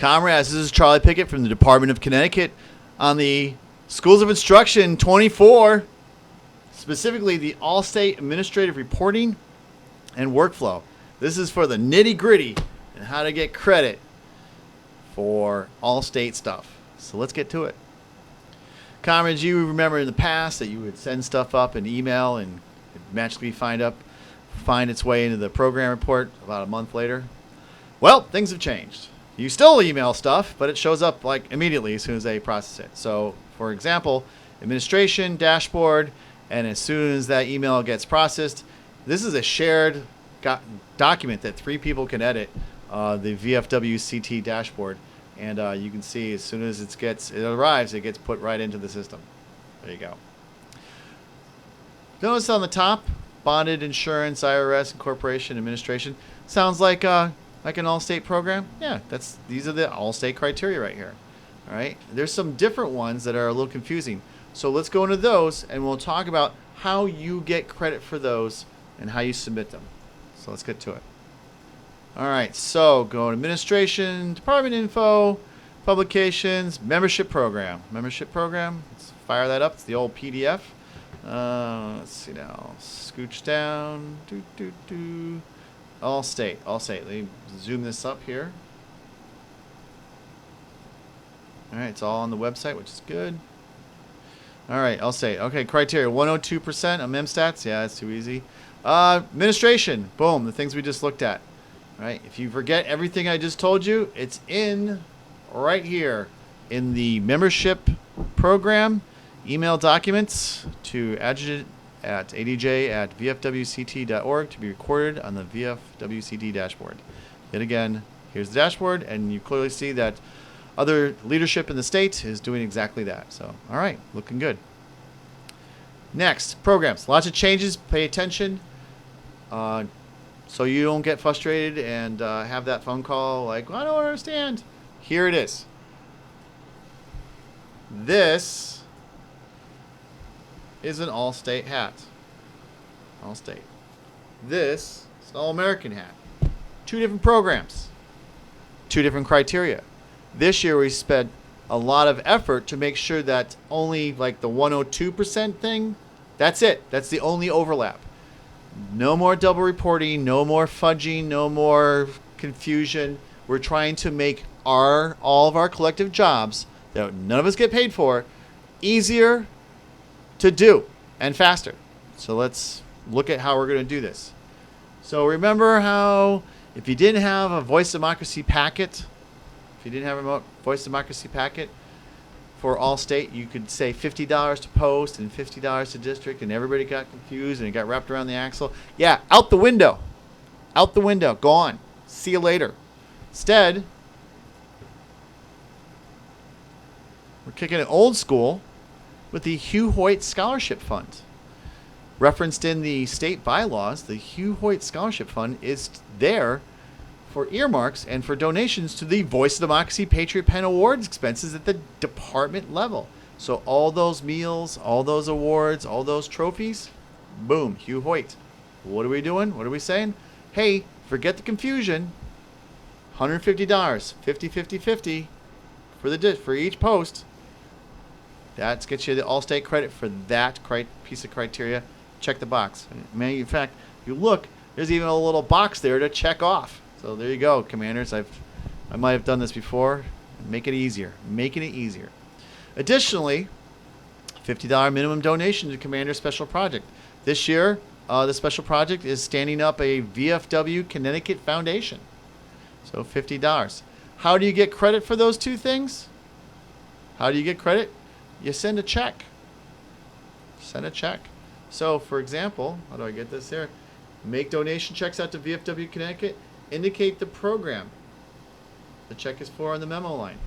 Comrades, this is Charlie Pickett from the Department of Connecticut on the Schools of Instruction 24, specifically the All-State Administrative Reporting and Workflow. This is for the nitty-gritty and how to get credit for all-state stuff. So let's get to it. Comrades, you remember in the past that you would send stuff up in email and it magically find its way into the program report about a month later. Well, things have changed. You still email stuff, but it shows up like immediately as soon as they process it. So, for example, administration, dashboard, and as soon as that email gets processed, this is a shared document that 3 people can edit, the VFWCT dashboard. And you can see as soon as it arrives, it gets put right into the system. There you go. Notice on the top, bonded insurance, IRS, incorporation, administration. Sounds like an all-state program? Yeah, these are the all-state criteria right here. All right. There's some different ones that are a little confusing. So let's go into those, and we'll talk about how you get credit for those and how you submit them. So let's get to it. All right. So go to administration, department info, publications, membership program. Membership program. Let's fire that up. It's the old PDF. Let's see now. Scooch down. All state. Let me zoom this up here. All right, it's all on the website, which is good. All right, all state. Okay, criteria 102% on MemStats. Yeah, that's too easy. Administration. Boom, the things we just looked at. All right, if you forget everything I just told you, it's in right here in the membership program. Email documents to adjutant at adj@vfwct.org to be recorded on the VFWCT dashboard. Yet again, here's the dashboard, and you clearly see that other leadership in the state is doing exactly that. So, all right, looking good. Next, programs. Lots of changes. Pay attention so you don't get frustrated and have that phone call like, well, I don't understand. Here it is. This is an all-state hat. All-state. This is an all-American hat. 2 different programs. 2 different criteria. This year we spent a lot of effort to make sure that only like the 102% thing, that's it. That's the only overlap. No more double reporting, no more fudging, no more confusion. We're trying to make all of our collective jobs that none of us get paid for easier to do and faster. So let's look at how we're going to do this. So remember how if you didn't have a Voice Democracy packet, for all state, you could say $50 to post and $50 to district, and everybody got confused and it got wrapped around the axle. Yeah, out the window. Out the window. Gone. See you later. Instead, we're kicking it old school with the Hugh Hoyt Scholarship Fund. Referenced in the state bylaws, the Hugh Hoyt Scholarship Fund is there for earmarks and for donations to the Voice of Democracy Patriot Pen Awards expenses at the department level. So all those meals, all those awards, all those trophies, boom, Hugh Hoyt. What are we doing? What are we saying? Hey, forget the confusion. $150, 50-50-50 for each post. That gets you the all-state credit for that piece of criteria. Check the box. In fact, if you look, there's even a little box there to check off. So there you go, commanders. I might have done this before. Making it easier. Additionally, $50 minimum donation to Commander Special Project. This year, the special project is standing up a VFW Connecticut Foundation. So $50. How do you get credit for those 2 things? How do you get credit? You send a check. So, for example, how do I get this here? Make donation checks out to VFW Connecticut. Indicate the program the check is for on the memo line.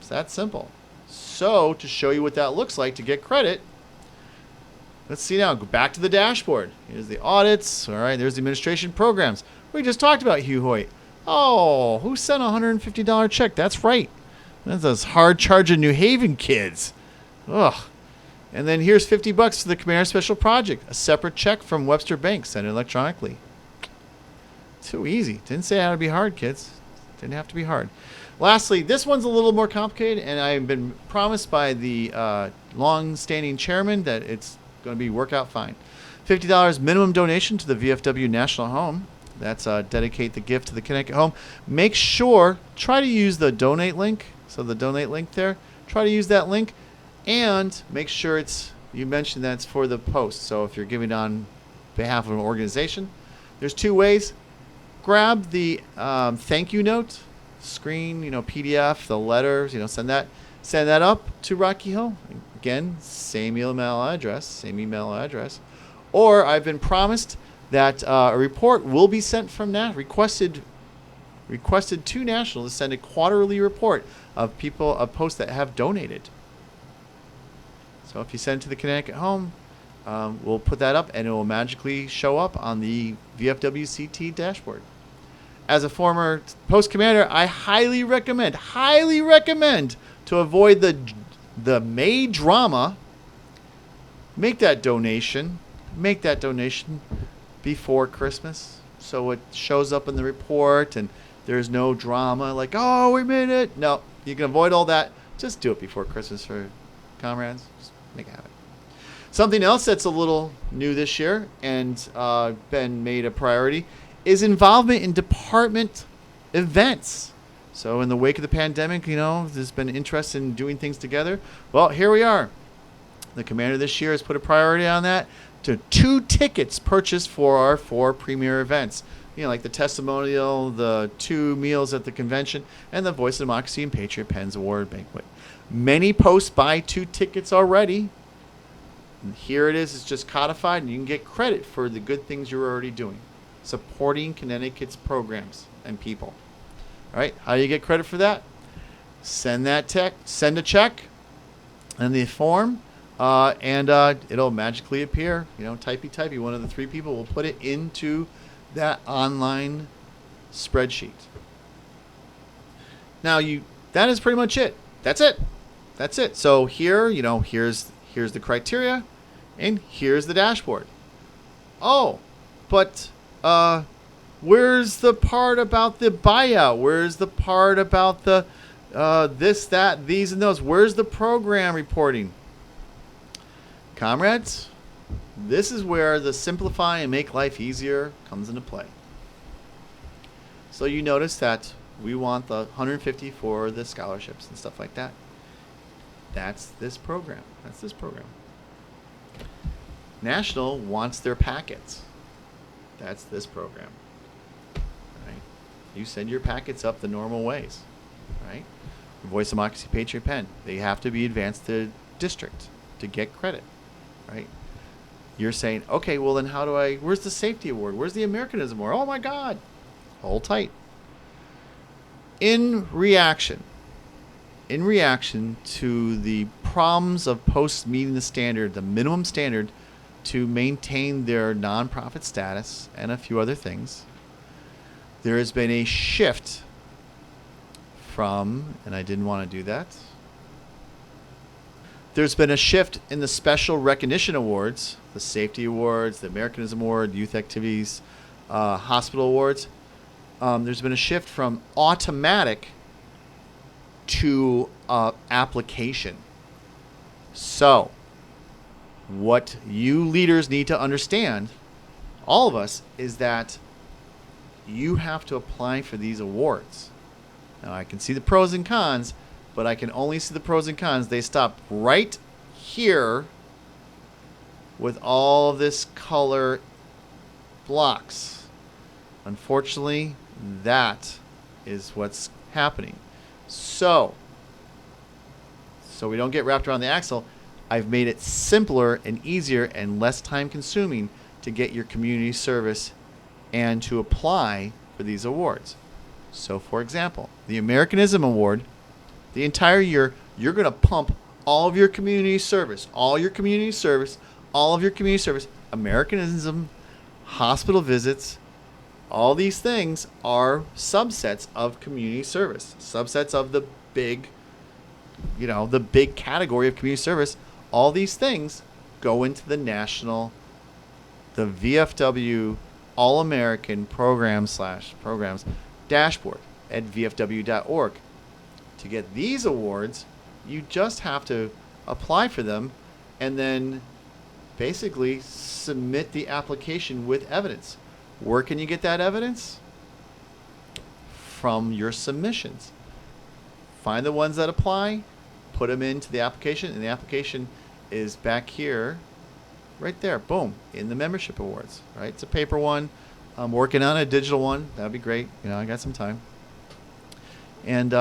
It's that simple. So, to show you what that looks like to get credit, let's see now. Go back to the dashboard. Here's the audits. All right, there's the administration programs. We just talked about Hugh Hoyt. Oh, who sent a $150 check? That's right. That's those hard-charging New Haven kids. Ugh. And then here's $50 to the Commander Special Project. A separate check from Webster Bank sent electronically. Too easy. Didn't say how to be hard, kids. Didn't have to be hard. Lastly, this one's a little more complicated, and I've been promised by the long-standing chairman that it's going to work out fine. $50 minimum donation to the VFW National Home. That's dedicate the gift to the Connecticut Home. Make sure, try to use the donate link. So the donate link there, try to use that link, and make sure you mentioned that it's for the post. So if you're giving on behalf of an organization, there's two ways. Grab the thank you note, screen, PDF, the letters, send that up to Rocky Hill. Again, same email address. Or I've been promised that a report will be sent from requested to National to send a quarterly report of posts that have donated. So if you send it to the Connecticut Home, we'll put that up, and it will magically show up on the VFWCT dashboard. As a former post commander, I highly recommend to avoid the May drama. Make that donation before Christmas, so it shows up in the report and there's no drama like, oh, we made it. No, you can avoid all that. Just do it before Christmas for comrades. Just make it happen. Something else that's a little new this year and been made a priority is involvement in department events. So in the wake of the pandemic, there's been interest in doing things together. Well, here we are. The commander this year has put a priority on that to 2 tickets purchased for our 4 premier events. Like the testimonial, the 2 meals at the convention, and the Voice of Democracy and Patriot Pens Award Banquet. Many posts buy 2 tickets already. And here it is. It's just codified, and you can get credit for the good things you're already doing, supporting Connecticut's programs and people. All right, how do you get credit for that? Send a check and the form, and it'll magically appear. Typey. One of the 3 people will put it into that online spreadsheet. Now that is pretty much it. That's it. So here, here's the criteria, and here's the dashboard. Oh, but where's the part about the buyout? Where's the part about the this, that, these, and those? Where's the program reporting? Comrades, this is where the simplify and make life easier comes into play. So you notice that we want the 150 for the scholarships and stuff like that. That's this program. National wants their packets. That's this program. Right? You send your packets up the normal ways. Right? Voice of Democracy, Patriot Pen. They have to be advanced to district to get credit. Right? You're saying, okay, well then where's the safety award? Where's the Americanism award? Oh my God. Hold tight. In reaction to the problems of posts meeting the minimum standard to maintain their nonprofit status and a few other things, there has been a shift from, and I didn't want to do that, there's been a shift in the special recognition awards, the safety awards, the Americanism award, youth activities, hospital awards. There's been a shift from automatic to application. So what you leaders need to understand, all of us, is that you have to apply for these awards. Now I can see the pros and cons, but I can only see the pros and cons. They stop right here with all this color blocks. Unfortunately, that is what's happening. So we don't get wrapped around the axle, I've made it simpler and easier and less time consuming to get your community service and to apply for these awards. So for example, the Americanism Award, the entire year, you're going to pump all of your community service, Americanism, hospital visits, all these things are subsets of community service, subsets of the big category of community service. All these things go into the VFW All-American programs dashboard. at VFW.org. To get these awards, you just have to apply for them and then basically submit the application with evidence. Where can you get that evidence? From your submissions. Find the ones that apply, put them into the application, and the application is back here, right there, boom, in the membership awards, right? It's a paper one. I'm working on a digital one. That'd be great. I got some time. And,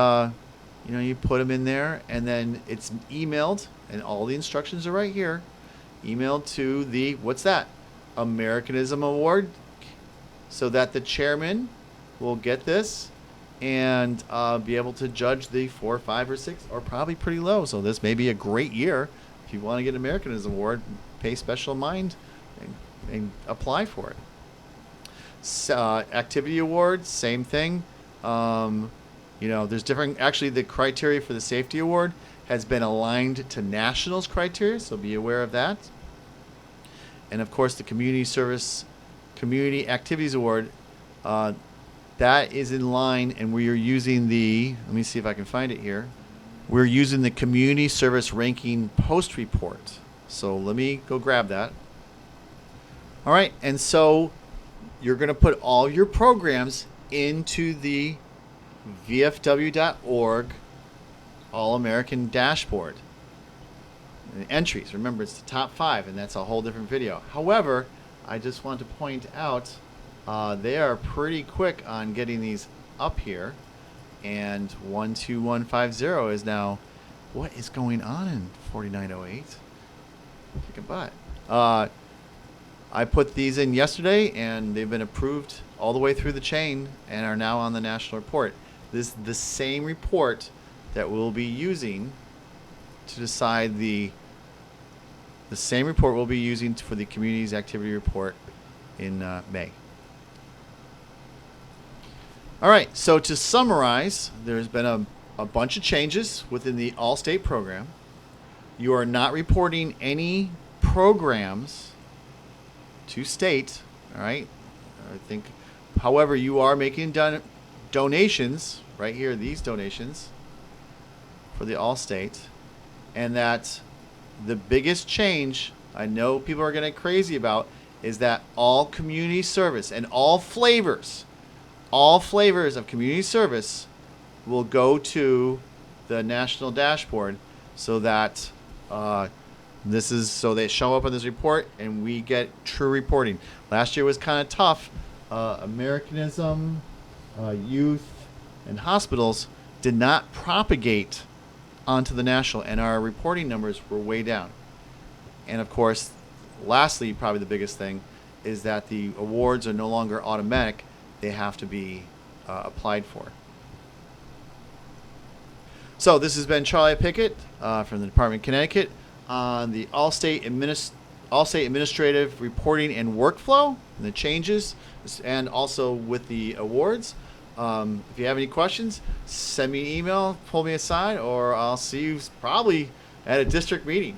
you put them in there, and then it's emailed, and all the instructions are right here, emailed to the, what's that? Americanism Award, so that the chairman will get this and be able to judge the 4, 5, or 6, or probably pretty low. So this may be a great year. If you want to get an Americanism Award, pay special mind and apply for it. Activity awards, same thing. There's different, actually the criteria for the safety award has been aligned to nationals criteria, so be aware of that. And of course the community activities award, that is in line, and we are using let me see if I can find it here. We're using the community service ranking post report. So let me go grab that. All right, and so you're going to put all your programs into the VFW.org All-American Dashboard. And entries, remember it's the top 5, and that's a whole different video. However, I just want to point out they are pretty quick on getting these up here. And 12150 is now, what is going on in 4908? Kick a butt. I put these in yesterday, and they've been approved all the way through the chain and are now on the national report. This is the same report that we'll be using to decide the same report we'll be using for the community's activity report in May. All right, so to summarize, there's been a bunch of changes within the All-State program. You are not reporting any programs to state, all right? I think, however, you are making donations, right here, these donations for the All-State, and that the biggest change I know people are getting crazy about is that all community service and all flavors of community service will go to the national dashboard, so that so they show up on this report and we get true reporting. Last year was kind of tough. Americanism, youth, and hospitals did not propagate onto the national, and our reporting numbers were way down. And of course, lastly, probably the biggest thing is that the awards are no longer automatic. They have to be applied for. So this has been Charlie Pickett from the Department of Connecticut on the All-State Administrative Reporting and Workflow and the changes, and also with the awards. If you have any questions, send me an email, pull me aside, or I'll see you probably at a district meeting.